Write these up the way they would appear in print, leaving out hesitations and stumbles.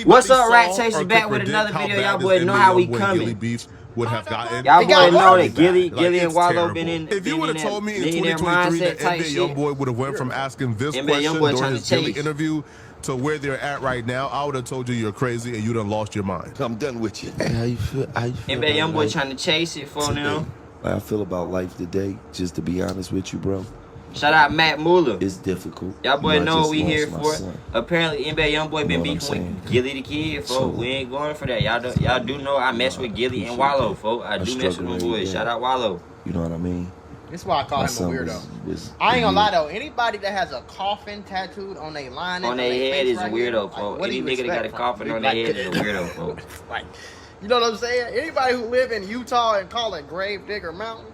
What's up, Rat Chasers? Back with another video. Y'all boys know how we coming. Y'all boys know that Gillie and Wallow been in If you would have told me in millionaire 2023 mindset that type NBA shit. Youngboy would have went from asking this NBA question Youngboy during trying his to Gillie chase. interview to where they're at right now, I would have told you you're crazy and you done lost your mind. I'm done with you. Hey, how you feel? NBA Youngboy trying to chase it for now. How I feel about life today, just to be honest with you, bro. Shout out Matt Muller. It's difficult. Y'all boy know what we here for. Son. Apparently, NBA Youngboy been beefing with Gillie the Kid, folks. So, we ain't going for that. Y'all do know I mess with Gillie and Wallow, folks. I do mess with them boys. Shout out Wallow. You know what I mean? That's why I call him a weirdo. I ain't gonna lie though. Anybody that has a coffin tattooed on their line on their head is a weirdo, folks. Any nigga that got a coffin on their head is a weirdo, folks. Like, you know what I'm saying? Anybody who live in Utah and call it Grave Digger Mountain.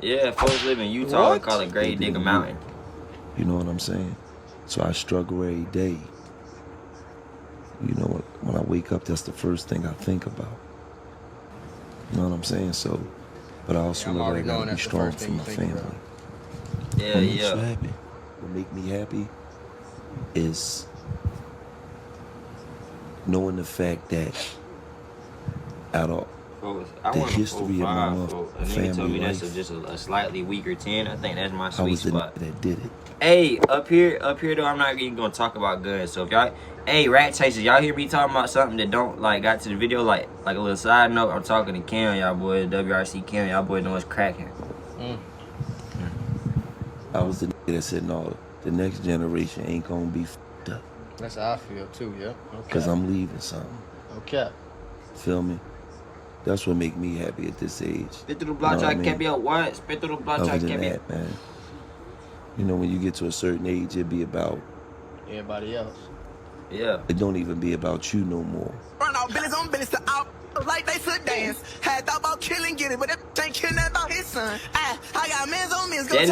Yeah, folks live in Utah and call it Grave Digger Mountain. You know what I'm saying? So I struggle every day. You know, when I wake up, that's the first thing I think about. You know what I'm saying? So, but I also know that I gotta be strong for my family. Yeah, yeah. Happy. What make me happy is knowing the fact that out of the history of my family told me life, that's just a slightly weaker 10. I think that's my sweet I was the spot. that did it. Hey, up here though, I'm not even gonna talk about guns. So if y'all, hey, Rat Chasers, y'all hear me talking about something that don't like got to the video, like a little side note. I'm talking to Cam, y'all boys, WRC Cam, y'all boys know it's cracking. I was the nigga that said no, the next generation ain't gonna be f***ed up. That's how I feel too, yeah. Okay. Cause I'm leaving something. Okay. Feel me? That's what make me happy at this age. Spit through the block, I kept your what? Spit through the block, I kept that, man. You know, when you get to a certain age, it be about everybody else. Yeah. It don't even be about you no more. Run out Billy's on Billy's to out like they should dance. Had thought about killing Gillie, but that ain't killing about his son. I got men's on men's. That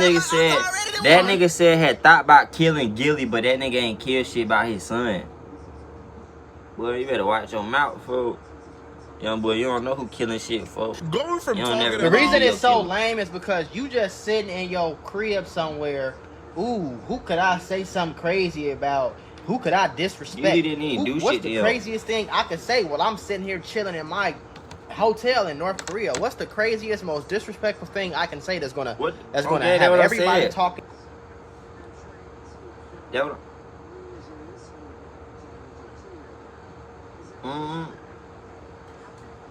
nigga said had thought about killing Gillie, but that nigga ain't kill shit about his son. Boy, you better watch your mouth, fool. Young boy, you don't know who killing shit, folks. Going from the reason it's so lame is because you just sitting in your crib somewhere. Ooh, who could I say something crazy about? Who could I disrespect? You didn't even do shit. What's the craziest thing I could say? Well, I'm sitting here chilling in my hotel in North Korea. What's the craziest, most disrespectful thing I can say that's gonna have everybody talking?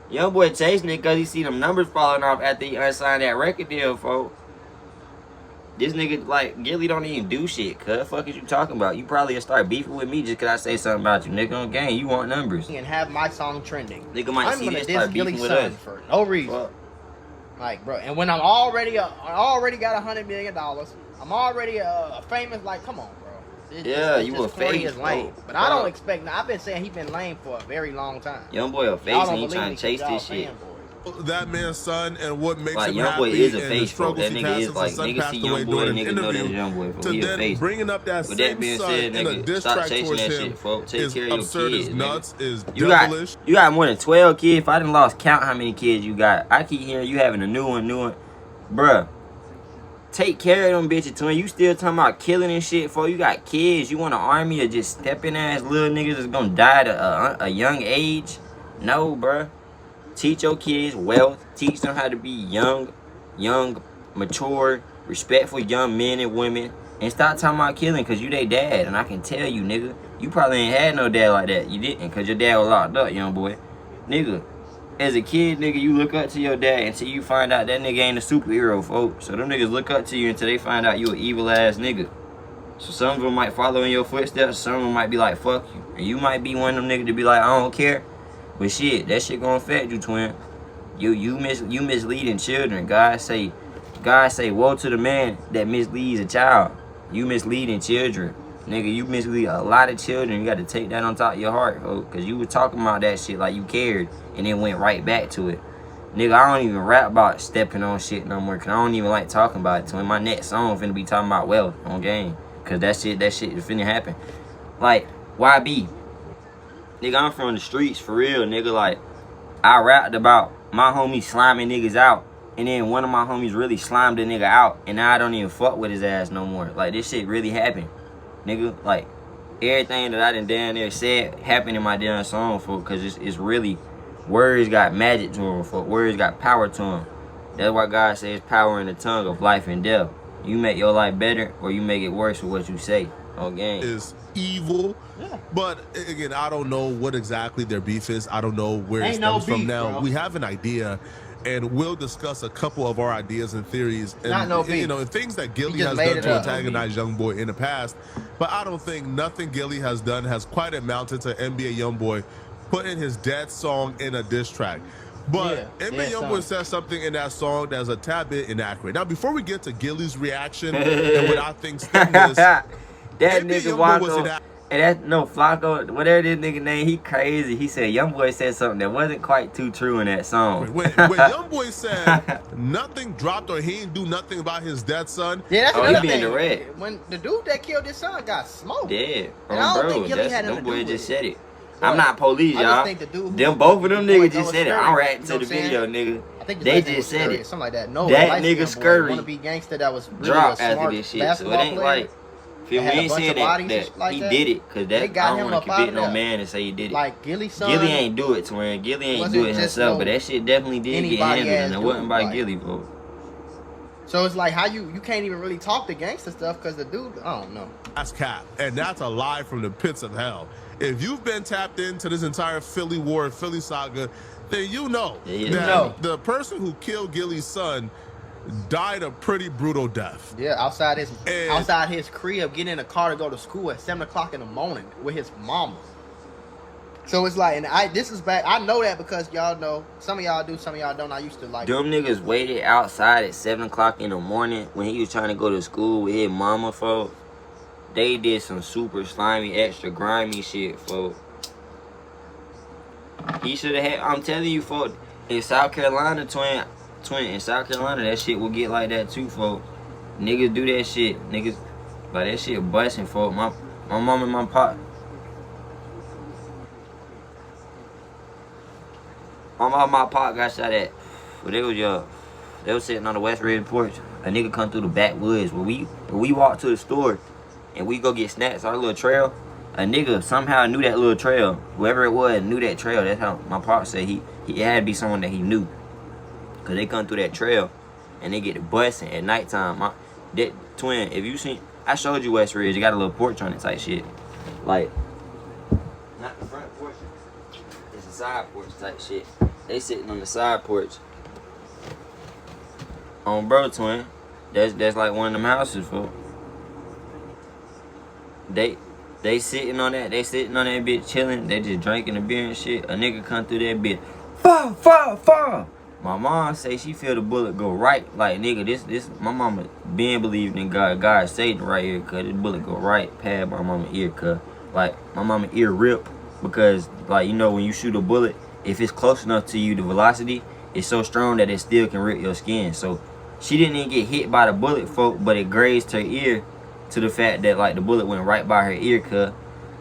Young boy chasing it because he see them numbers falling off after he unsigned that record deal, folks. This nigga, like, Gillie don't even do shit, cuz. Fuck is you talking about? You probably gonna start beefing with me just cause I say something about you. Nigga on game, you want numbers. And have my song trending. Nigga might see this, start beefing with us. For no reason. Fuck. Like, bro, and when I already got $100 million, I'm already famous, like, come on, bro. You a face, lame. But I don't expect. Now, I've been saying he been lame for a very long time. Young boy a face and he trying to chase this shit. That man's son and what makes him Young boy happy is a face, bro. That nigga is like, nigga see Young boy, nigga know that's Young boy, bro. He a face. Bringing up that With that being said, nigga, stop chasing that shit, folks. Take care of your kids, nigga. You got more than 12 kids. If I didn't lost count how many kids you got, I keep hearing you having a new one. Bruh. Take care of them bitches, twin. You still talking about killing and shit, for you got kids. You want an army of just stepping ass little niggas that's gonna die at a young age? No, bruh. Teach your kids wealth. Teach them how to be young, mature, respectful young men and women. And stop talking about killing because you they dad. And I can tell you, nigga, you probably ain't had no dad like that. You didn't because your dad was locked up, young boy. Nigga, as a kid, nigga, you look up to your dad until you find out that nigga ain't a superhero, folks. So them niggas look up to you until they find out you an evil ass nigga. So some of them might follow in your footsteps. Some of them might be like, fuck you. And you might be one of them niggas to be like, I don't care. But shit, that shit gonna affect you, twin. You misleading children. God say, woe to the man that misleads a child. You misleading children. Nigga, you mislead a lot of children. You got to take that on top of your heart, folks. Because you were talking about that shit like you cared. And then went right back to it. Nigga, I don't even rap about stepping on shit no more. Because I don't even like talking about it. So in my next song, finna be talking about wealth on game. Because that shit is finna happen. Like, YB. Nigga, I'm from the streets, for real, nigga. Like, I rapped about my homie sliming niggas out. And then one of my homies really slimed a nigga out. And now I don't even fuck with his ass no more. Like, this shit really happened. Nigga, like, everything that I done down there said happened in my damn song, folk, because it's really, words got magic to them, folk. Words got power to them. That's why God says power in the tongue of life and death. You make your life better or you make it worse with what you say. Okay. Is evil. Yeah. But again, I don't know what exactly their beef is. I don't know where it stems from now. Bro. We have an idea, and we'll discuss a couple of our ideas and theories and and things that Gillie has done to antagonize Youngboy in the past. But I don't think nothing Gillie has done has quite amounted to NBA Youngboy putting his dead song in a diss track. But NBA Youngboy says something in that song that's a tad bit inaccurate. Now, before we get to Gillie's reaction and what I think stemmed this, that nigga Flacco, and that's no Flacco, whatever this nigga name, he crazy. He said Youngboy said something that wasn't quite too true in that song. When Youngboy said nothing dropped or he didn't do nothing about his dead son. Yeah, that's another he thing. The red. When the dude that killed his son got smoked. Yeah, and I don't think Gillie had anything to do with it. Just said it. I'm not police, y'all. Them both of them niggas just said it. I'm reacting to the video, nigga. I think they just said it. Something like that. No, that nigga Scurry wanna be gangster that was really dropped a smart after this shit. So it ain't like, we ain't saying that like he did it, cause that I don't want to convict no man and say he did it. Like Gillie son. Gillie ain't do it, twin. Gillie ain't do it himself, but that shit definitely did get handled, and it wasn't by Gillie, bro. So it's like how you can't even really talk the gangster stuff because the dude, I don't know. That's cap, and that's a lie from the pits of hell. If you've been tapped into this entire Philly war, Philly saga, then you know that the person who killed Gillie's son died a pretty brutal death. Yeah, outside his crib, getting in a car to go to school at 7 o'clock in the morning with his mama. So it's like, and this is back. I know that because y'all know. Some of y'all do, some of y'all don't. I used to like. Them niggas waited outside at 7 o'clock in the morning when he was trying to go to school with his mama, folks. They did some super slimy, extra grimy shit, folks. He should have had. I'm telling you, folks. In South Carolina, twin. In South Carolina, that shit will get like that too, folks. Niggas do that shit. Niggas, like that shit busting, folks. My mom and my pop. My mom and my pop got shot at. Well, they was young. They was sitting on the West Ridge porch. A nigga come through the backwoods. When we walked to the store and we go get snacks, our little trail, a nigga somehow knew that little trail. Whoever it was knew that trail. That's how my pop said he had to be someone that he knew. Cause they come through that trail and they get to busting at nighttime. That twin, if you seen, I showed you West Ridge. It got a little porch on it type shit. Like, not the front porch. It's a side porch type shit. They sitting on the side porch. On bro, twin. That's like one of them houses, fool. They sitting on that. They sitting on that bitch chilling. They just drinking the beer and shit. A nigga come through that bitch. Fall. My mom say she feel the bullet go right. Like, nigga, this my mama been believing in God. God saved right here, cuz this bullet go right past my mama ear, cuz. Like, my mama ear rip because, like, you know, when you shoot a bullet, if it's close enough to you, the velocity is so strong that it still can rip your skin. So she didn't even get hit by the bullet, folk, but it grazed her ear to the fact that, like, the bullet went right by her ear, cuz.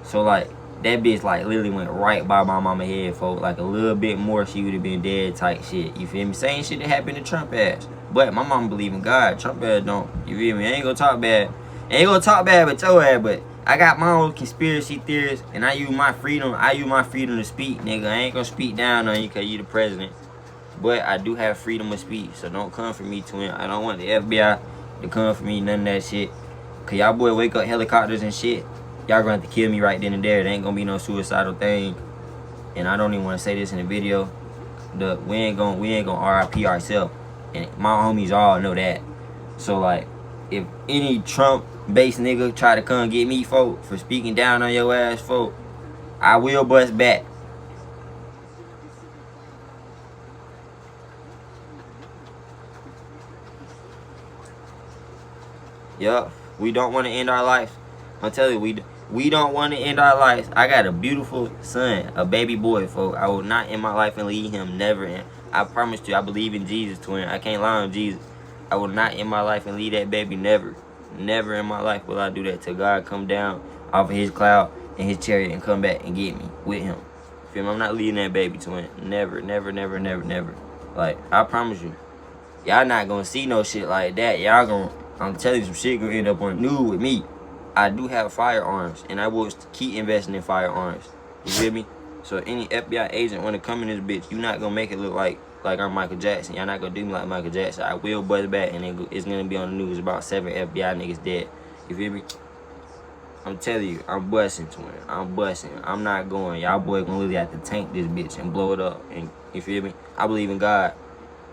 So, like, that bitch, like, literally went right by my mama head, folk. Like, a little bit more, she would have been dead type shit. You feel me? Same shit that happened to Trump ass. But my mama believe in God. Trump ass don't. You feel me? I ain't gonna talk bad. But your ass, but I got my own conspiracy theories, and I use my freedom to speak, nigga. I ain't gonna speak down on you because you the president. But I do have freedom of speech, so don't come for me, twin. I don't want the FBI to come for me, none of that shit. Cause y'all boy wake up helicopters and shit. Y'all gonna have to kill me right then and there. There ain't gonna be no suicidal thing. And I don't even want to say this in the video. We ain't gonna RIP ourselves. And my homies all know that. So, like, if any Trump-based nigga try to come get me, folk, for speaking down on your ass, folk, I will bust back. Yup, we don't want to end our life. I'm telling you, we don't want to end our lives. I got a beautiful son, a baby boy, folks. I will not end my life and leave him, never. And I promise you, I believe in Jesus, twin. I can't lie on Jesus. I will not end my life and leave that baby, never. Never in my life will I do that till God come down off of his cloud and his chariot and come back and get me with him. Feel me? I'm not leaving that baby, twin. Never. Like, I promise you. Y'all not gonna see no shit like that. Y'all gonna, I'm telling you, some shit gonna end up on the news with me. I do have firearms, and I will keep investing in firearms. You feel me? So any FBI agent want to come in this bitch, you not gonna make it look like I'm Michael Jackson. Y'all not gonna do me like Michael Jackson. I will buzz back, and it's gonna be on the news about 7 FBI niggas dead. You feel me? I'm telling you, I'm busting, twin. I'm busting. I'm not going. Y'all boy gonna literally have to tank this bitch and blow it up. And you feel me? I believe in God.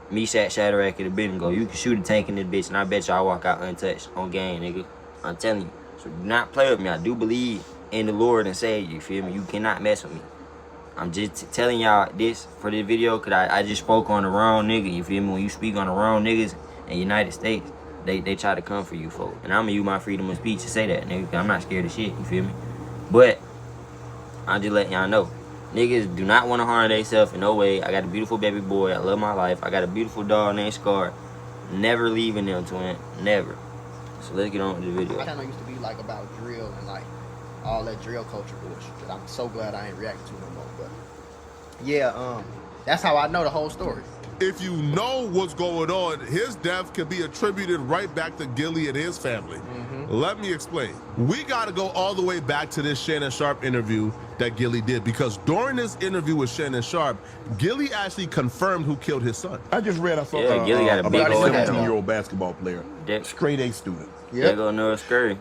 Meshach, Shadrach, and Abednego. You can shoot a tank in this bitch, and I bet y'all walk out untouched on game, nigga. I'm telling you. So do not play with me. I do believe in the Lord and Savior. You feel me? You cannot mess with me. I'm just telling y'all this for this video because I just spoke on the wrong nigga. You feel me? When you speak on the wrong niggas in the United States, they try to come for you, folks. And I'm going to use my freedom of speech to say that, nigga, because I'm not scared of shit. You feel me? But I'm just letting y'all know. Niggas do not want to harm themselves in no way. I got a beautiful baby boy. I love my life. I got a beautiful dog named Scar. Never leaving them, twin. Never. So let's get on with the video. My channel used to be like about drill and like all that drill culture bullshit that I'm so glad I ain't reacting to no more. But yeah, that's how I know the whole story. If you know what's going on, his death can be attributed right back to Gillie and his family. Let me explain. We got to go all the way back to this Shannon Sharpe interview that Gillie did, because during this interview with Shannon Sharpe, Gillie actually confirmed who killed his son. I just read, I saw Gillie got a big about a old 17-year-old basketball player, straight A student. There go Noah Scurry.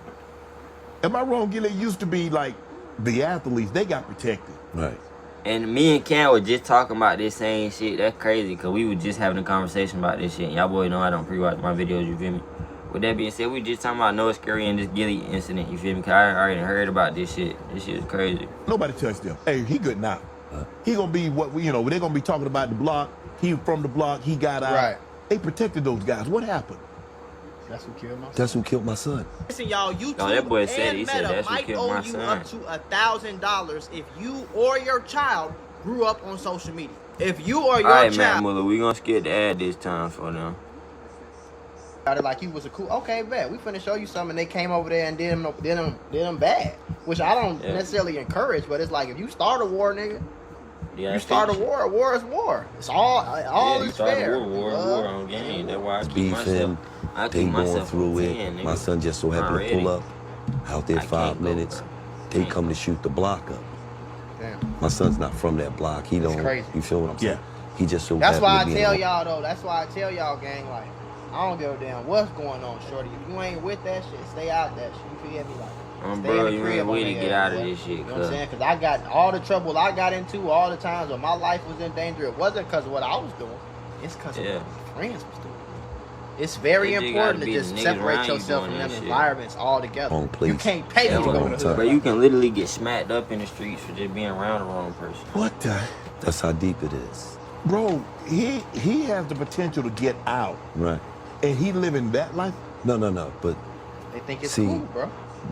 Am I wrong, Gillie? It used to be like the athletes, they got protected. Right. And me and Cam were just talking about this same shit. That's crazy, because we were just having a conversation about this shit. Y'all boys know I don't pre-watch my videos, you feel me? With that being said, we just talking about Noah Scurry and this Gillie incident, you feel me? Because I already heard about this shit. This shit is crazy. Nobody touched him. Hey, he good now. He gonna be what we, they're gonna be talking about the block. He from the block, he got out. Right. They protected those guys. What happened? That's who killed my son. That's who killed my son. Listen, y'all, YouTube that boy said, and he said Meta that's who might killed owe my you son. up to $1,000 if you or your child grew up on social media. If you or your Alright, child... Matt Muller, we gonna skip the ad this time for now. Like he was a cool... Okay, bet. We finna show you something. They came over there and did him bad. Which I don't necessarily encourage, but it's like, if you start a war, nigga, you start a war. A war is war. It's all is fair. War on game. That's why I keep Beefing, they going through it. My son just so happened to pull up out there 5 minutes. They come to shoot the block up. Damn. My son's not from that block. He don't. Crazy. You feel what I'm saying? He just so. That's why I happened to be tell in y'all though. That's why I tell y'all, gang. Like, I don't give a damn what's going on, shorty. If you ain't with that shit, stay out that shit. You feel me? Like, stay bro, in the you crib ain't way to get out of boy. this shit. You know what I'm saying? Because I got all the trouble I got into, all the times when my life was in danger. It wasn't because of what I was doing. It's because of what my friends was doing. It's very important to just separate yourself from them environments altogether. You can't pay me to go to the hood. But you can literally get smacked up in the streets for just being around the wrong person. What the? That's how deep it is. Bro, he has the potential to get out. Right. And he living that life? No. But they think it's see, cool, bro.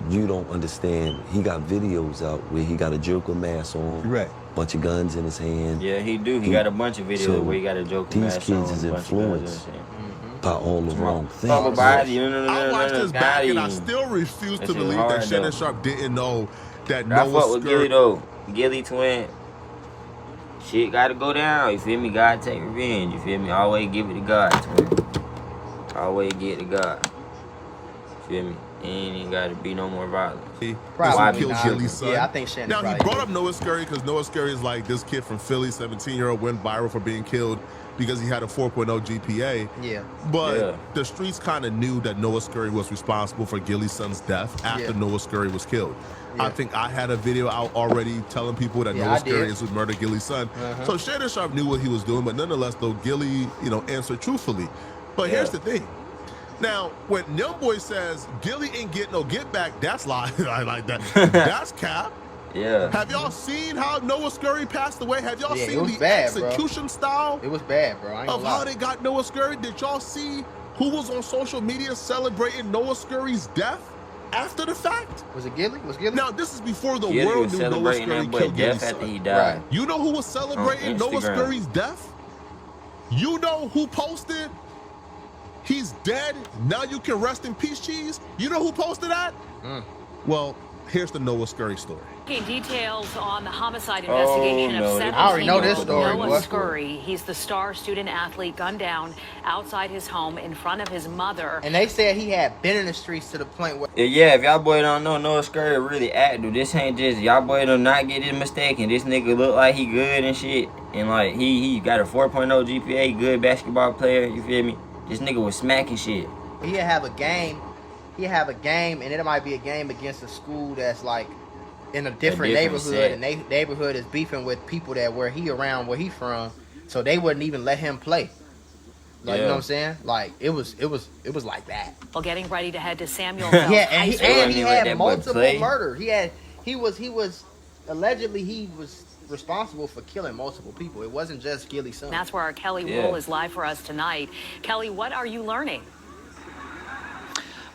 You don't understand. He got videos out where he got a Joker mask on. Right. Bunch of guns in his hand. Yeah, he do. He got a bunch of videos where he got a Joker mask on. These kids is influenced by all the wrong things. I watched this back and I still refuse to believe that Shannon Sharpe didn't know that Noah Scurry. I fuck with Gillie though. Gillie twin. Shit gotta go down. You feel me? God take revenge. You feel me? Always give it to God, twin. Always get to God. You feel me? Ain't even gotta be no more violence. Why killed Gillie's son? Yeah, I think Shannon. Now he brought up Noah Scurry because Noah Scurry is like this kid from Philly, 17-year-old, went viral for being killed because he had a 4.0 GPA. Yeah. But the streets kind of knew that Noah Scurry was responsible for Gillie's son's death after Noah Scurry was killed. I think I had a video out already telling people that Noah Scurry is who murdered Gillie's son. So Shannon Sharpe knew what he was doing, but nonetheless, though, Gillie, answered truthfully. But here's the thing. Now, when Youngboy says Gillie ain't get no get back, that's lie. I like that. That's cap. Yeah. Have y'all seen how Noah Scurry passed away? Have y'all seen the bad, execution style? It was bad, bro. I ain't of how they got Noah Scurry? Did y'all see who was on social media celebrating Noah Scurry's death after the fact? Was it Gillie? Was Gillie? Now, this is before the Gillie world was knew Noah Scurry killed Gillie's after son. he died. Right. You know who was celebrating Noah Scurry's death? You know who posted, "He's dead, now you can rest in peace, cheese"? You know who posted that? Well, here's the Noah Scurry story. Details on the homicide investigation of 17-year-old I already know this story. Noah Scurry. He's the star student athlete gunned down outside his home in front of his mother. And they said he had been in the streets to the point where... Yeah, if y'all boy don't know, Noah Scurry really active. This ain't just, y'all boy do not get it mistaken. This nigga look like he good and shit. And like, he got a 4.0 GPA, good basketball player, you feel me? This nigga was smacking shit. He'd have a game, and it might be a game against a school that's like in a different neighborhood, set. And neighborhood is beefing with people that where he from, so they wouldn't even let him play. Like, you know what I'm saying? Like, it was like that. While getting ready to head to Samuel. Yeah, and he had multiple murder. He was allegedly responsible for killing multiple people. It wasn't just Gillie's son. That's where our Kelly Wool is live for us tonight. Kelly, what are you learning?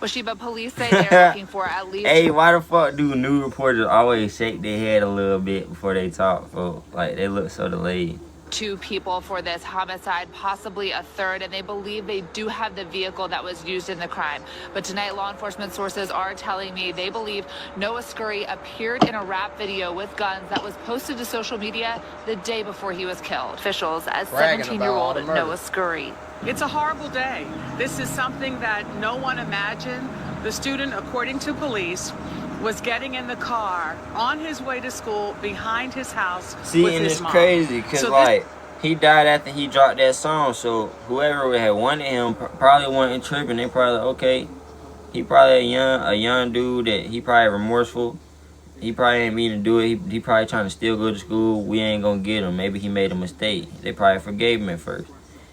Well, Sheba, police say they're looking for at least... Hey, why the fuck do news reporters always shake their head a little bit before they talk, folks? Like, they look so delayed. 2 people for this homicide, possibly a third, and they believe they do have the vehicle that was used in the crime. But tonight, law enforcement sources are telling me they believe Noah Scurry appeared in a rap video with guns that was posted to social media the day before he was killed. Officials as 17-year-old Noah Scurry. It's a horrible day. This is something that no one imagined. The student, according to police, was getting in the car on his way to school behind his house. See, and it's crazy because like he died after he dropped that song, so whoever had wanted him probably wasn't tripping. They probably like, okay, he probably a young dude that he probably remorseful. He probably ain't mean to do it. He probably trying to still go to school. We ain't gonna get him. Maybe he made a mistake. They probably forgave him at first.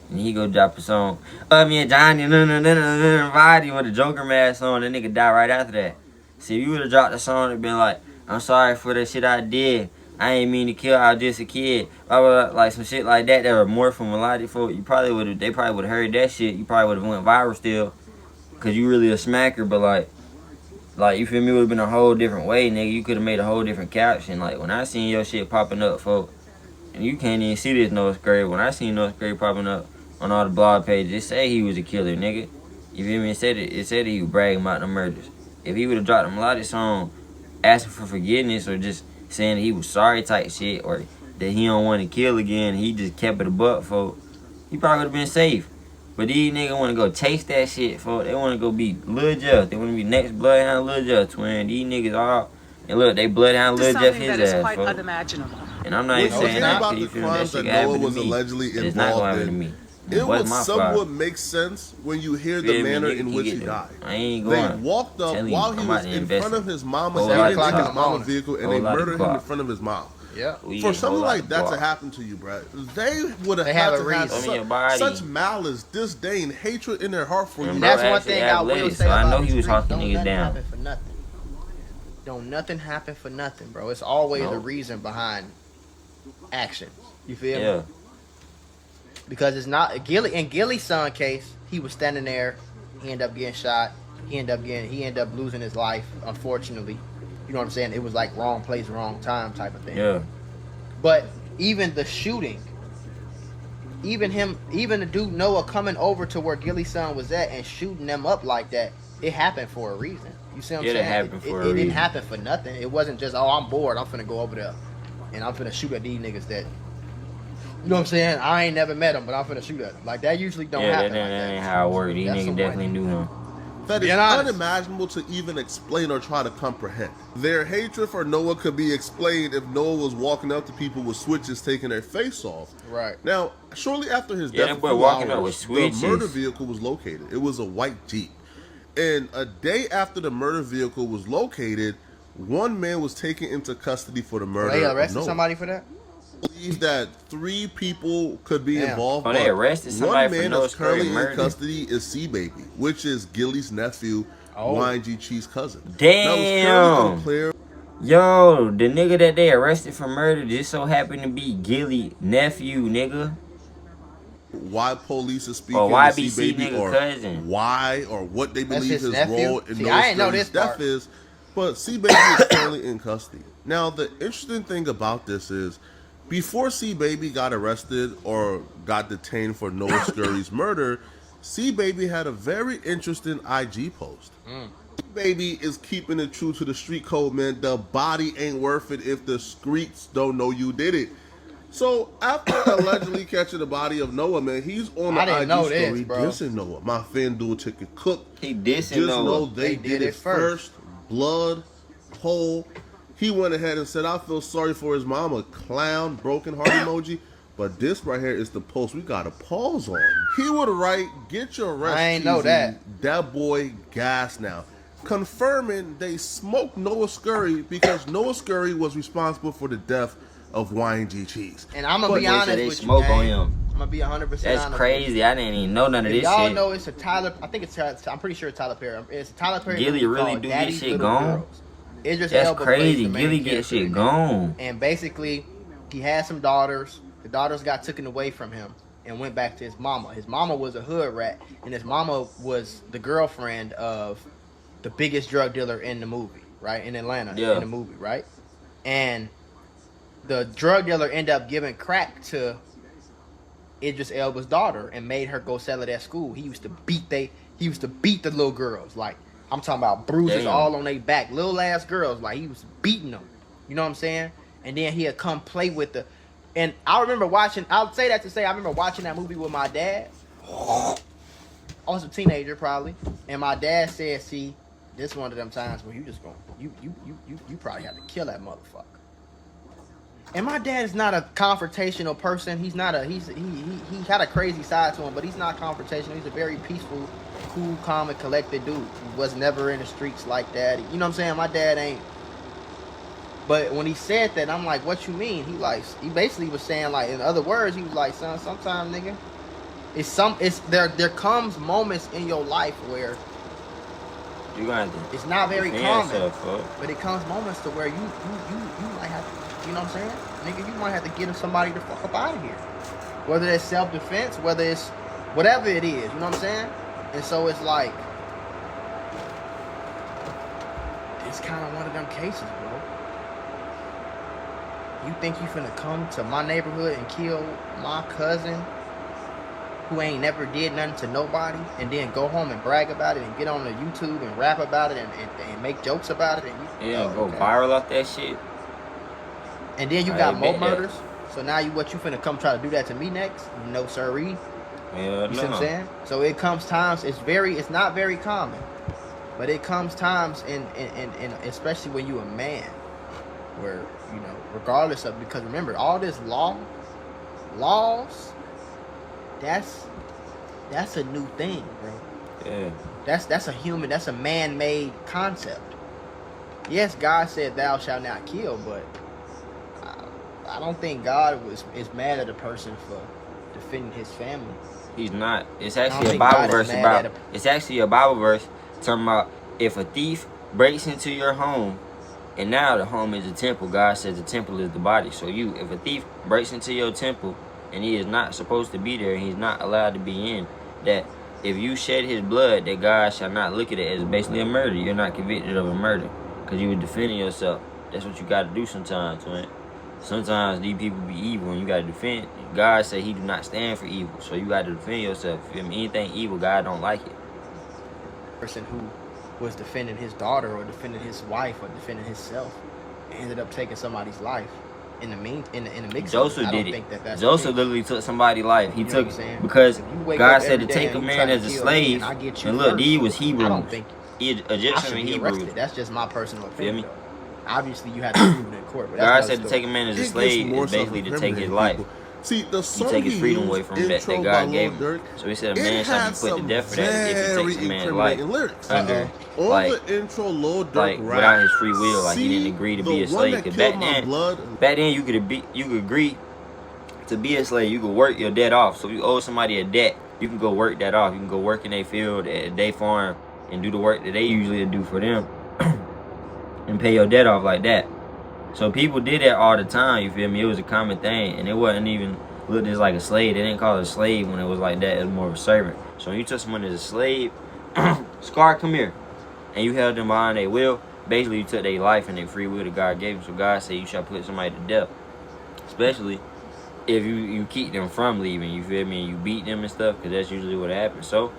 And he go drop a song. Me and Johnny, body with a Joker mask on. That nigga die right after that. See, if you would have dropped the song and been like, I'm sorry for the shit I did. I ain't mean to kill. I was just a kid. Blah, blah, blah, like some shit like that. That were more from melodic folk. You probably would have. They probably would have heard that shit. You probably would have went viral still, cause you really a smacker. But like you feel me? Would have been a whole different way, nigga. You could have made a whole different caption. Like when I seen your shit popping up, folk, and you can't even see this Noah Scurry. When I seen Noah Scurry popping up on all the blog pages, it say he was a killer, nigga. You feel me? It said that he was bragging about the murders. If he would have dropped a melodic song asking for forgiveness or just saying that he was sorry type shit or that he don't want to kill again, he just kept it a buck, folk, he probably would have been safe. But these niggas want to go chase that shit, folk. They want to go be Lil Jeff. They want to be next Bloodhound Lil Jeff, twin. These niggas all... And look, they Bloodhound Lil Jeff his ass, that is quite folk. unimaginable. And I'm not even saying that about the crimes that Noah was allegedly involved in. It would somewhat make sense when you hear the manner in which he died. I ain't going. They walked up while he was in front of his mama's vehicle and they murdered him in front of his mom. Yeah. For something like that to happen to you, bro, they would have had to have such malice, disdain, hatred in their heart for you. That's one thing I will say about I know he was talking niggas down. Don't nothing happen for nothing, bro. It's always a reason behind action. You feel me? Yeah. Because it's not Gillie. In Gillie's son case, he was standing there. He ended up getting shot. He ended up losing his life, unfortunately. You know what I'm saying? It was like wrong place, wrong time type of thing. Yeah. But even the shooting, even the dude Noah coming over to where Gillie's son was at and shooting them up like that, it happened for a reason. You see what I'm saying? It happened for a reason. It didn't happen for nothing. It wasn't just, oh, I'm bored, I'm finna go over there and I'm finna shoot at these niggas that, you know what I'm saying? I ain't never met him, but I'm finna shoot at him. Like, that usually don't happen. Yeah, that ain't how it worked. These niggas definitely knew him. That is unimaginable to even explain or try to comprehend. Their hatred for Noah could be explained if Noah was walking up to people with switches taking their face off. Right. Now, shortly after his death, the murder vehicle was located. It was a white Jeep. And a day after the murder vehicle was located, one man was taken into custody for the murder. They arrested somebody for that? Believe that 3 people could be involved. Oh, they arrested somebody for man that's currently in custody is C Baby, which is Gillie's nephew, YG Cheese cousin. Damn. Yo, the nigga that they arrested for murder just so happened to be Gillie nephew, nigga. Why police are speaking to C Baby or cousin. Why or what they believe his nephew? role in Noah's death is, but C Baby is currently in custody. Now, the interesting thing about this is, before C Baby got arrested or got detained for Noah Scurry's murder, C Baby had a very interesting IG post. Baby is keeping it true to the street code, man. The body ain't worth it if the streets don't know you did it. So after allegedly catching the body of Noah, man, he's on the IG story dissing Noah. My fan dude ticket cook. He dissing Just Noah. know they did it first. Blood, hole. He went ahead and said, I feel sorry for his mama. Clown, broken heart emoji. But this right here is the post we got to pause on. He would write, get your rest. I ain't know that. That boy gas now. Confirming they smoked Noah Scurry because Noah Scurry was responsible for the death of YNG Cheese. And I'm going to be honest they with smoke you, on him. I'm going to be 100% honest. That's crazy. I didn't even know none of this y'all shit. Know it's a Tyler, I think it's, I'm pretty sure it's Tyler Perry. It's a Tyler Perry. Gillie really do this shit gone? That's crazy. Gillie get shit gone. And basically, he had some daughters. The daughters got taken away from him and went back to his mama. His mama was a hood rat, and his mama was the girlfriend of the biggest drug dealer in the movie, right? In Atlanta, in the movie, right? And the drug dealer ended up giving crack to Idris Elba's daughter and made her go sell it at school. He used to beat the little girls. Like, I'm talking about bruises all on their back. Little ass girls. Like, he was beating them. You know what I'm saying? And then he'd come play with the... And I remember watching... I'll say that to say I remember watching that movie with my dad. I was a teenager, probably. And my dad said, see... This one of them times where you just going, you probably have to kill that motherfucker. And my dad is not a confrontational person. He's not he had a crazy side to him, but he's not confrontational. He's a very peaceful, cool, calm, and collected dude. He was never in the streets like that. You know what I'm saying? My dad ain't. But when he said that, I'm like, what you mean? He basically was saying, like, in other words, he was like, son, sometimes, nigga, there comes moments in your life where it's not very common, but it comes moments to where you might have to, you know what I'm saying? Nigga, you might have to get somebody to fuck up out of here. Whether it's self-defense, whether it's whatever it is, you know what I'm saying? And so it's like, it's kind of one of them cases, bro. You think you finna come to my neighborhood and kill my cousin who ain't never did nothing to nobody, and then go home and brag about it and get on the YouTube and rap about it and make jokes about it, and go viral off that shit. And then you got more murders. So now you finna come try to do that to me next? No siree. Yeah, you see what I'm saying? So it comes times, it's not very common, but it comes times in especially when you a man, where, you know, regardless of, because remember, all this laws, that's a new thing, bro. Yeah. That's a man-made concept. Yes, God said thou shalt not kill, but I don't think God is mad at a person for defending his family. He's not. It's actually a Bible verse about. It's actually a Bible verse talking about if a thief breaks into your home, and now the home is a temple. God says the temple is the body. So if a thief breaks into your temple, and he is not supposed to be there, and he's not allowed to be in, that if you shed his blood, that God shall not look at it as basically a murder. You're not convicted of a murder because you were defending yourself. That's what you got to do sometimes, man. Sometimes these people be evil and you got to defend. God said he do not stand for evil, so you got to defend yourself. If anything evil, God don't like it. Person who was defending his daughter or defending his wife or defending himself ended up taking somebody's life. In the mix, Joseph did it. Joseph literally took somebody's life. He took because God said to take a man as a slave. And look, these was Hebrews. Egyptian and Hebrews. That's just my personal opinion. Obviously, you had to prove it in court. But God said to take a man as a slave is basically to take his life. See, the song he take his freedom away from that God gave him. So he said a man shall be put to death for that if he takes a man's life. On the intro, Lil Durk like without his free will, like he didn't agree to be a slave. Cause back then you could agree to be a slave. You could work your debt off. So if you owe somebody a debt, you can go work that off. You can go work in their field, at their farm, and do the work that they usually do for them, and pay your debt off like that. So people did that all the time, you feel me? It was a common thing, and it wasn't even looked as like a slave. They didn't call it a slave when it was like that. It was more of a servant. So when you took someone as a slave, Scar, come here, and you held them behind their will, basically you took their life and their free will that God gave them. So God said you shall put somebody to death, especially if you keep them from leaving, you feel me, and you beat them and stuff, because that's usually what happens. So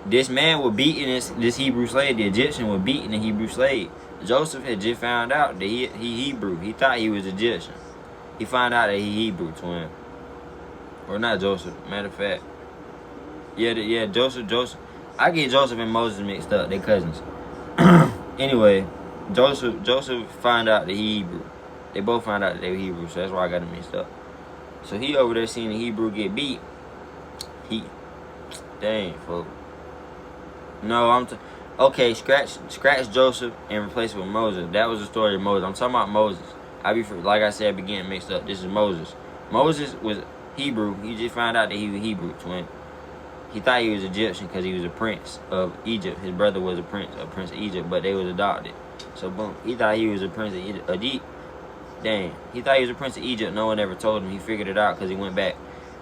this man was beating this Hebrew slave. The Egyptian was beating the Hebrew slave. Joseph had just found out that he Hebrew. He thought he was Egyptian. He found out that he Hebrew, twin. Or not Joseph. Matter of fact. Yeah, Joseph. I get Joseph and Moses mixed up. They cousins. Anyway, Joseph found out that he Hebrew. They both found out that they were Hebrew, so that's why I got them mixed up. So he over there seeing the Hebrew get beat. Dang, folks. No, okay, scratch Joseph and replace it with Moses. That was the story of Moses. I'm talking about Moses. Like I said, beginning mixed up. This is Moses. Moses was Hebrew. He just found out that he was Hebrew, twin. He thought he was Egyptian because he was a prince of Egypt. His brother was a prince of Egypt, but they was adopted. So boom, he thought he was a prince of Egypt. Dang, he thought he was a prince of Egypt. No one ever told him. He figured it out because he went back.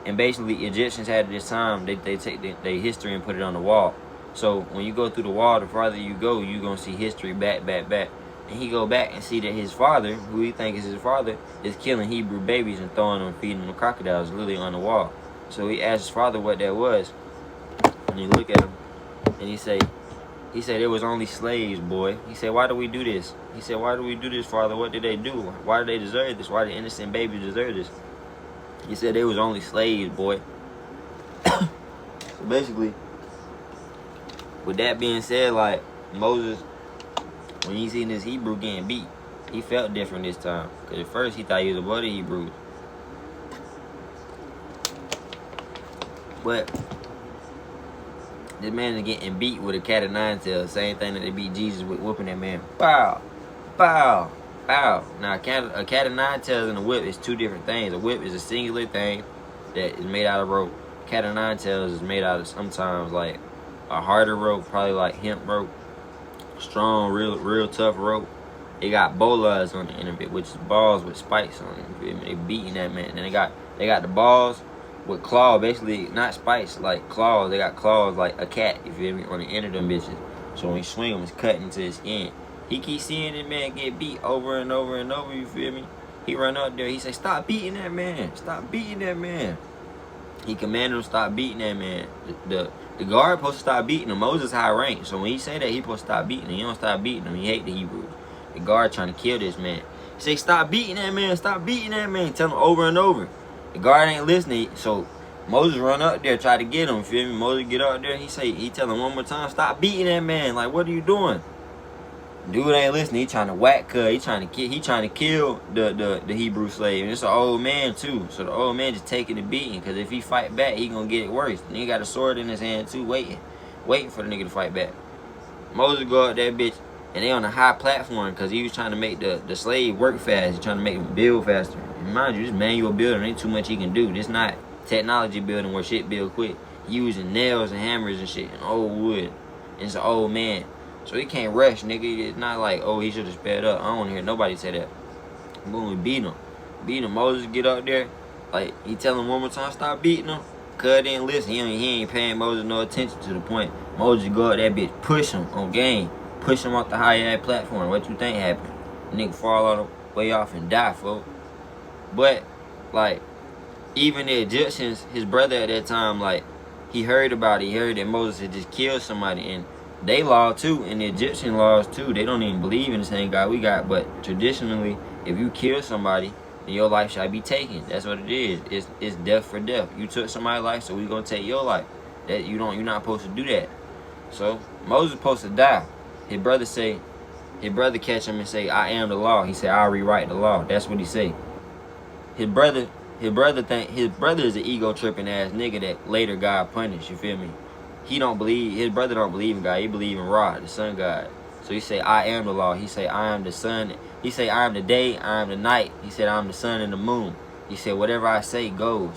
And basically, Egyptians had at this time, they take their history and put it on the wall. So when you go through the wall, the farther you go, you're going to see history back. And he go back and see that his father, who he think is his father, is killing Hebrew babies and throwing them, feeding them crocodiles literally on the wall. So he asked his father what that was. And he look at him and he said it was only slaves, boy. He said, why do we do this? He said, why do we do this, father? What did they do? Why do they deserve this? Why do innocent babies deserve this? He said they was only slaves, boy. So basically, with that being said, like, Moses, when he seen this Hebrew getting beat, he felt different this time. Because at first he thought he was above the Hebrews. But this man is getting beat with a cat of nine tails. Same thing that they beat Jesus with, whooping that man. Pow! Pow! Pow! Now, a cat of nine tails and a whip is two different things. A whip is a singular thing that is made out of rope. Cat of nine tails is made out of sometimes like a harder rope, probably like hemp rope. Strong, real tough rope. They got bolas on the end of it, which is balls with spikes on it. You feel me? They beating that man. And then they got the balls with claw, basically not spikes, like claws. They got claws like a cat, you feel me, on the end of them bitches. So when you swing them, it's cutting to his end. He keeps seeing that man get beat over and over and over, you feel me? He run up there, he say, stop beating that man. Stop beating that man. He commanded him to stop beating that man. The guard supposed to stop beating him. Moses high rank. So when he say that, he supposed to stop beating him. He don't stop beating him. He hate the Hebrews. The guard trying to kill this man. He say, stop beating that man. Stop beating that man. Tell him over and over. The guard ain't listening. So Moses run up there, try to get him. Feel me? Moses get up there. He tell him one more time, stop beating that man. Like, what are you doing? Dude ain't listening. He trying to whack cuz. He trying to kill the Hebrew slave. And it's an old man too. So the old man just taking the beating. Because if he fight back, he gonna get it worse. And he got a sword in his hand too, waiting for the nigga to fight back. Moses go up that bitch, and they on a high platform because he was trying to make the slave work fast. He's trying to make him build faster. And mind you, this manual building ain't too much he can do. This not technology building where shit build quick. He using nails and hammers and shit and old wood. And it's an old man. So he can't rush, nigga. It's not like, oh, he should have sped up. I don't hear nobody say that. Boom, we beat him. Moses get up there. Like, he tell him one more time, stop beating him. Cuz didn't listen. He ain't paying Moses no attention to the point. Moses go up that bitch, push him on game. Push him off the high-ass platform. What you think happened? The nigga fall all the way off and die, folks. But, like, even the Egyptians, his brother at that time, like, he heard about it. He heard that Moses had just killed somebody. And they law too, and the Egyptian laws too. They don't even believe in the same God we got. But traditionally, if you kill somebody, then your life shall be taken. That's what it is. It's death for death. You took somebody's life, so we gonna take your life. That you're not supposed to do that. So Moses supposed to die. His brother catch him and say, I am the law. He said, I'll rewrite the law. That's what he say. His brother is an ego tripping ass nigga that later God punished. You feel me? His brother don't believe in God. He believe in Ra, the sun God. So he say, I am the law. He say, I am the sun. He say, I am the day, I am the night. He said, I am the sun and the moon. He said, whatever I say goes.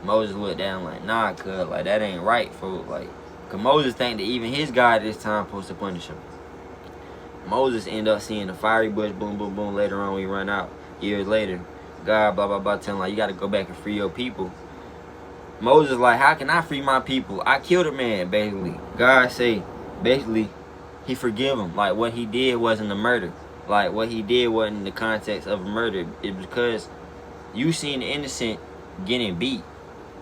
Moses looked down like, nah, cuz, like, that ain't right, fool. Like, cause Moses think that even his God at this time supposed to punish him. Moses end up seeing the fiery bush, boom, boom, boom. Later on, we run out. Years later, God, blah, blah, blah, telling him, like, you got to go back and free your people. Moses like, how can I free my people? I killed a man, basically. God say, basically, he forgive him. Like, what he did wasn't a murder. Like, what he did wasn't in the context of a murder. It's because you seen the innocent getting beat.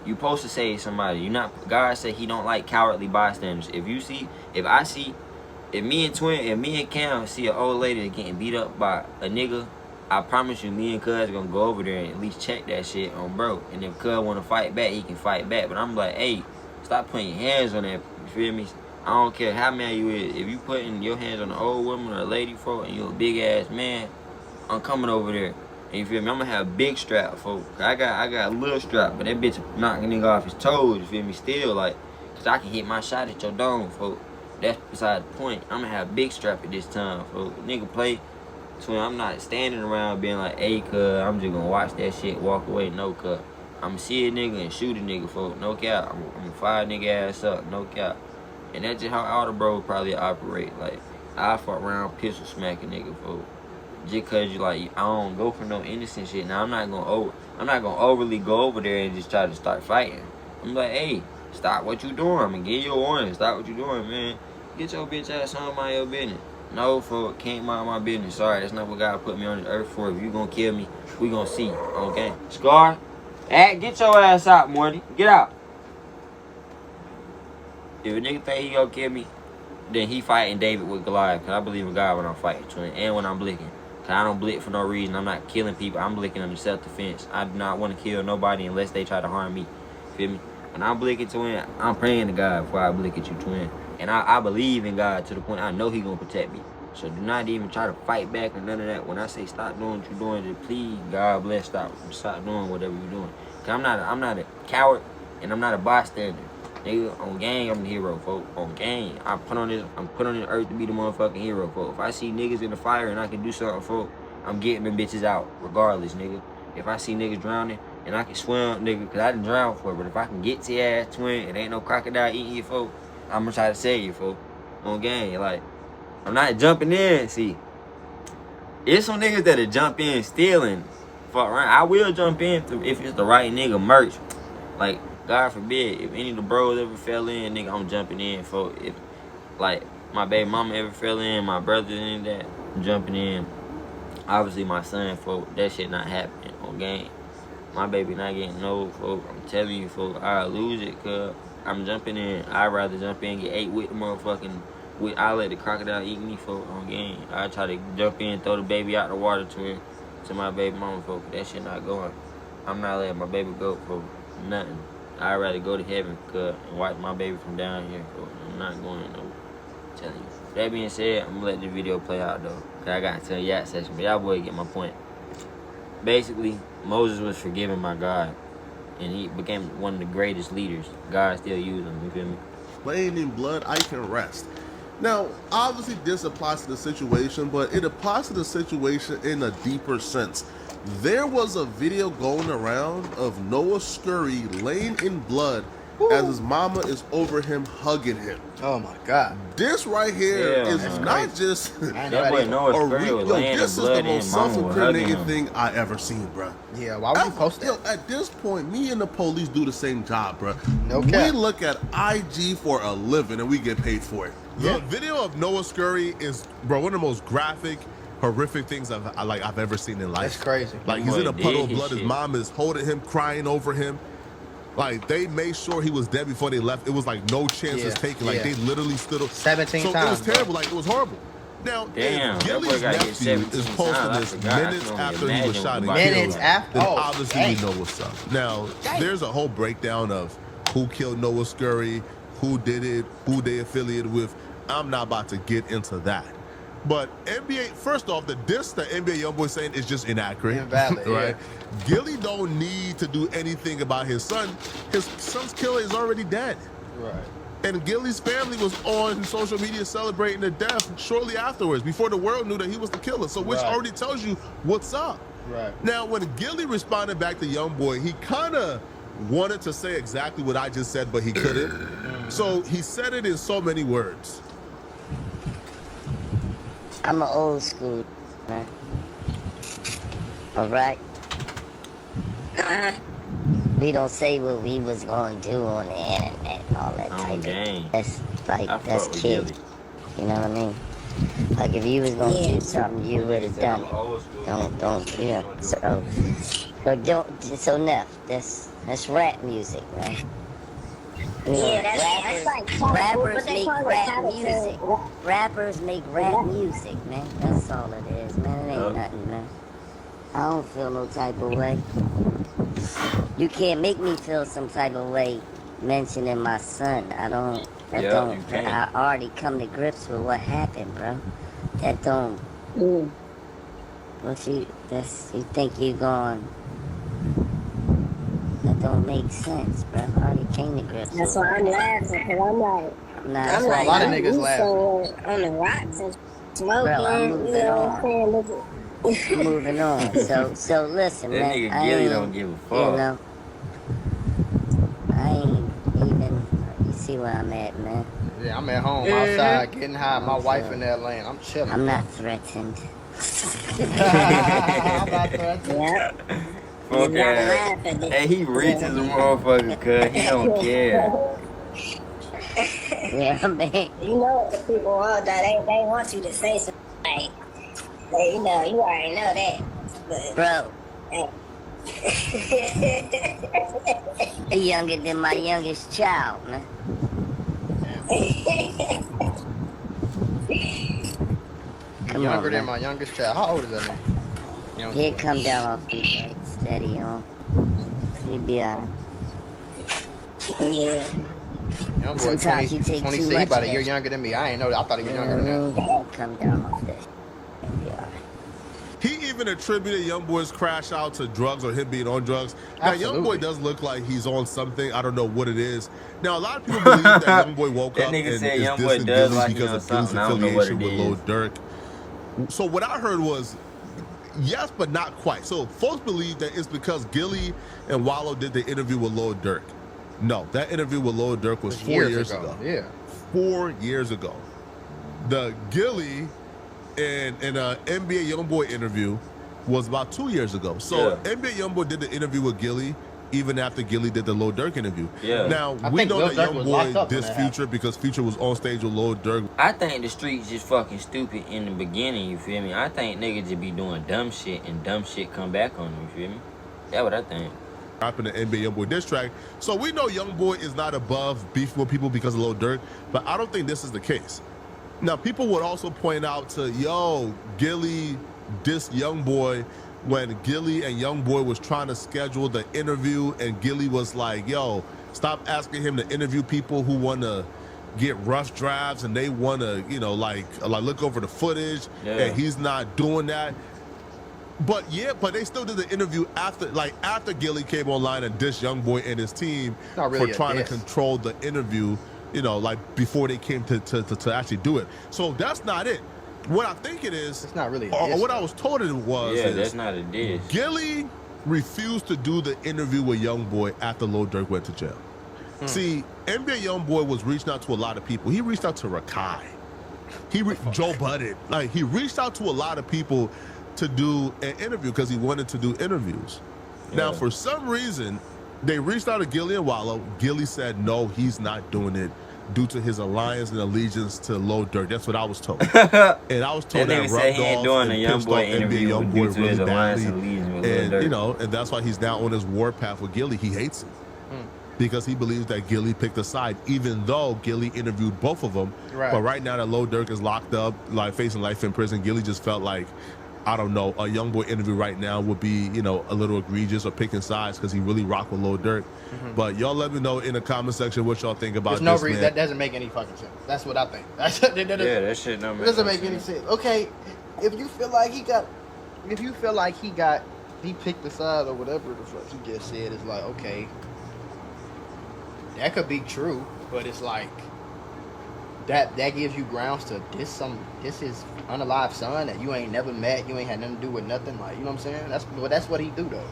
You supposed to save somebody. You not. God said He don't like cowardly bystanders. If me and Cam see an old lady getting beat up by a nigga, I promise you, me and Cuz gonna go over there and at least check that shit on bro. And if Cuz wanna fight back, he can fight back. But I'm like, hey, stop putting your hands on that. You feel me? I don't care how mad you is. If you putting your hands on an old woman or a lady, folk, and you a big ass man, I'm coming over there. And you feel me? I'm gonna have a big strap, folk. I got a little strap, but that bitch knocking nigga off his toes. You feel me? Still, like, cause I can hit my shot at your dome, folk. That's beside the point. I'm gonna have a big strap at this time, folk. Nigga play. So I'm not standing around being like, hey, cuz, I'm just gonna watch that shit, walk away. No, cuz. I'm gonna see a nigga and shoot a nigga, folk. No cap. I'm gonna fire a nigga ass up. No cap. And that's just how all the bros probably operate. Like, I fuck around, pistol smack a nigga, folk. Just cause you like, I don't go for no innocent shit. Now I'm not gonna overly go over there and just try to start fighting. I'm like, hey, stop what you doing. I'm gonna give you a warning. Stop what you doing, man. Get your bitch ass on mind your business. No, folk, can't mind my business. Sorry, that's not what God put me on this earth for. If you gonna kill me, we gonna see. Okay, Scar, get your ass out, Morty. Get out. If a nigga think he gonna kill me, then he fighting David with Goliath. Cause I believe in God when I'm fighting, twin, and when I'm blicking. Cause I don't blick for no reason. I'm not killing people. I'm blicking under self-defense. I do not want to kill nobody unless they try to harm me. Feel me? When I'm blicking, twin, I'm praying to God before I blick at you, twin. And I believe in God to the point I know He gonna protect me. So do not even try to fight back or none of that. When I say stop doing what you're doing, just please, God bless, stop doing whatever you're doing. Cause I'm not a coward and I'm not a bystander. Nigga, on gang, I'm the hero, folks. On gang, I'm put on this earth to be the motherfucking hero, folks. If I see niggas in the fire and I can do something, folks, I'm getting them bitches out, regardless, nigga. If I see niggas drowning and I can swim, nigga, cause I done drown before, but if I can get to your ass, twin, it ain't no crocodile eating you, folks, I'm gonna try to save you, folks. On gang, like, I'm not jumping in, see. It's some niggas that'll jump in stealing. Fuck right. I will jump in if it's the right nigga merch. Like, God forbid, if any of the bros ever fell in, nigga, I'm jumping in, folks. If, like, my baby mama ever fell in, my brother and that, I'm jumping in. Obviously, my son, folks, that shit not happening on game. My baby not getting no, folks. I'm telling you, folks, I'll lose it, cuz I'm jumping in. I'd rather jump in and get ate with the motherfucking, I let the crocodile eat me, folks, on game. I try to jump in, throw the baby out the water to my baby mama, folks. That shit not going. I'm not letting my baby go, folks. Nothing. I'd rather go to heaven, cuz, and watch my baby from down here, folks. I'm not going no. I'm telling you. That being said, I'm gonna let the video play out, though. Cause I got to a yak session, but y'all boy get my point. Basically, Moses was forgiven by God, and he became one of the greatest leaders. God still used him, you feel me? Laying in blood, I can rest. Now, obviously this applies to the situation, but it applies to the situation in a deeper sense. There was a video going around of Noah Scurry laying in blood as his mama is over him hugging him. Oh my God. This right here is not just that boy Noah Scurry was laying in blood. This is the most self-incriminating thing I ever seen, bro. Yeah, why would you post that? Yo, at this point, me and the police do the same job, bro. No cap. We look at IG for a living and we get paid for it. Yeah. The video of Noah Scurry is, bro, one of the most graphic, horrific things I've ever seen in life. That's crazy. Like, he's in a puddle of blood. His mom is holding him, crying over him. Like, they made sure he was dead before they left. It was like no chances taken. Like, they literally stood up. 17 times. So it was terrible. Like, it was horrible. Now, Gillie's nephew is posting this minutes after he was shot and killed. Then obviously we know what's up. Now, there's a whole breakdown of who killed Noah Scurry, who did it, who they affiliated with. I'm not about to get into that. But NBA, first off, the diss that NBA Youngboy saying is just inaccurate. Invalid, right? Gillie don't need to do anything about his son. His son's killer is already dead. Right. And Gillie's family was on social media celebrating the death shortly afterwards, before the world knew that he was the killer. So which already tells you what's up. Right. Now, when Gillie responded back to Youngboy, he kind of wanted to say exactly what I just said, but he couldn't. So he said it in so many words. I'm an old school, man. Alright? We don't say what we was going to do on the internet and all that type of. That's like, that's kid. You know what I mean? Like if you was gonna do something, you would have done it. Don't, yeah. So Neff, that's rap music, right? Yeah, that's like rappers make rap music. Rappers make rap music, man. That's all it is, man. It ain't nothing, man. I don't feel no type of way. You can't make me feel some type of way mentioning my son. I already come to grips with what happened, bro. That don't. What you think you going? That don't make sense, bro. I already came to grips. That's why I'm laughing, cause I'm like, that's why a lot of niggas laughing. On the rocks and smoking, you know what I'm saying? Moving on. So listen, that man. Nigga Gillie don't give a fuck. You know, I ain't even. You see where I'm at, man. Yeah, I'm at home outside getting high. My wife in that lane. I'm chilling. I'm not threatened. I'm not threatened. Yep. Okay. Hey, he rich as a motherfucker, cuz he don't care. Yeah, man. You know what the people want, that they want you to say something like, you know, you already know that. But, bro. You're younger than my youngest child, man. Younger than my youngest child. How old is that man? He'd come down off the bike, steady on. He'd be alright. Yeah. Young boy, 26, he about a year younger than me. I ain't know that. I thought he was younger than that. Come down off that. He even attributed Youngboy's crash out to drugs or him being on drugs. Now, Youngboy does look like he's on something. I don't know what it is. Now, a lot of people believe that Youngboy woke up and is dissing Gillie because of Gillie's affiliation with Lil Durk. So what I heard was, yes, but not quite. So folks believe that it's because Gillie and Wallow did the interview with Lil Durk. No, that interview with Lil Durk was 4 years ago. Yeah. 4 years ago. The Gillie and NBA Youngboy interview was about 2 years ago. So NBA Youngboy did the interview with Gillie even after Gillie did the Lil Durk interview. Yeah. Now, we know that Youngboy dissed Future because Future was on stage with Lil Durk. I think the streets just fucking stupid in the beginning, you feel me? I think niggas just be doing dumb shit and dumb shit come back on them, you feel me? That's what I think. Rapping the NBA Youngboy diss track. So we know Youngboy is not above beef with people because of Lil Durk, but I don't think this is the case. Now, people would also point out to, Gillie dissed Youngboy when Gillie and Youngboy was trying to schedule the interview, and Gillie was like, yo, stop asking him to interview people who want to get rough drafts and they want to, like look over the footage, and he's not doing that. But they still did the interview after Gillie came online and dissed Youngboy and his team for trying to control the interview, before they came to actually do it. So that's not it. What I think it is, it's not really a or diss, what I was told it was, that's not a diss. Gillie refused to do the interview with Youngboy after Lil Durk went to jail. See, NBA Youngboy was reaching out to a lot of people. He reached out to Rakai. Joe Budden. He reached out to a lot of people to do an interview because he wanted to do interviews. Now, for some reason, they reached out to Gillie and Wallow. Gillie said, no, he's not doing it due to his alliance and allegiance to Lil Durk. That's what I was told. And I was told that rubbed off and pissed off NBA Youngboy really badly. And, and that's why he's now on his warpath with Gillie. He hates him. Because he believes that Gillie picked a side, even though Gillie interviewed both of them. Right. But right now that Lil Durk is locked up, facing life in prison, Gillie just felt like, I don't know, a Youngboy interview right now would be, a little egregious or picking sides because he really rocked with Lil Durk. But y'all let me know in the comment section what y'all think about this. There's no reason. That doesn't make any fucking sense. That's what I think. That shit doesn't make any sense. Okay, if you feel like he picked the side or whatever the fuck he just said, it's like, okay, that could be true, but it's like that gives you grounds to diss his unalive son that you ain't never met, you ain't had nothing to do with nothing, like, you know what I'm saying? That's what he do though.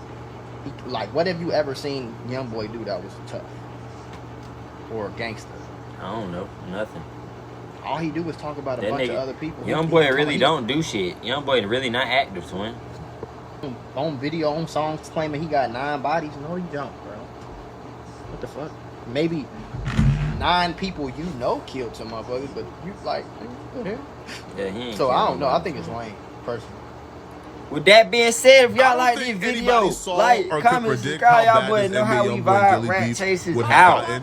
What have you ever seen Youngboy do that was tough or gangster? I don't know, nothing. All he do is talk about a bunch of other people. Youngboy really don't do shit. Youngboy really not active, twin. On video, on songs claiming he got 9 bodies. No, he don't, bro. What the fuck? Maybe 9 people you know killed some motherfuckers, but you like, yeah, he ain't so I don't know. I think it's lame, personally. With that being said, if y'all like this video, like, comment, subscribe, y'all boys know how we vibe. Rat Chasers out.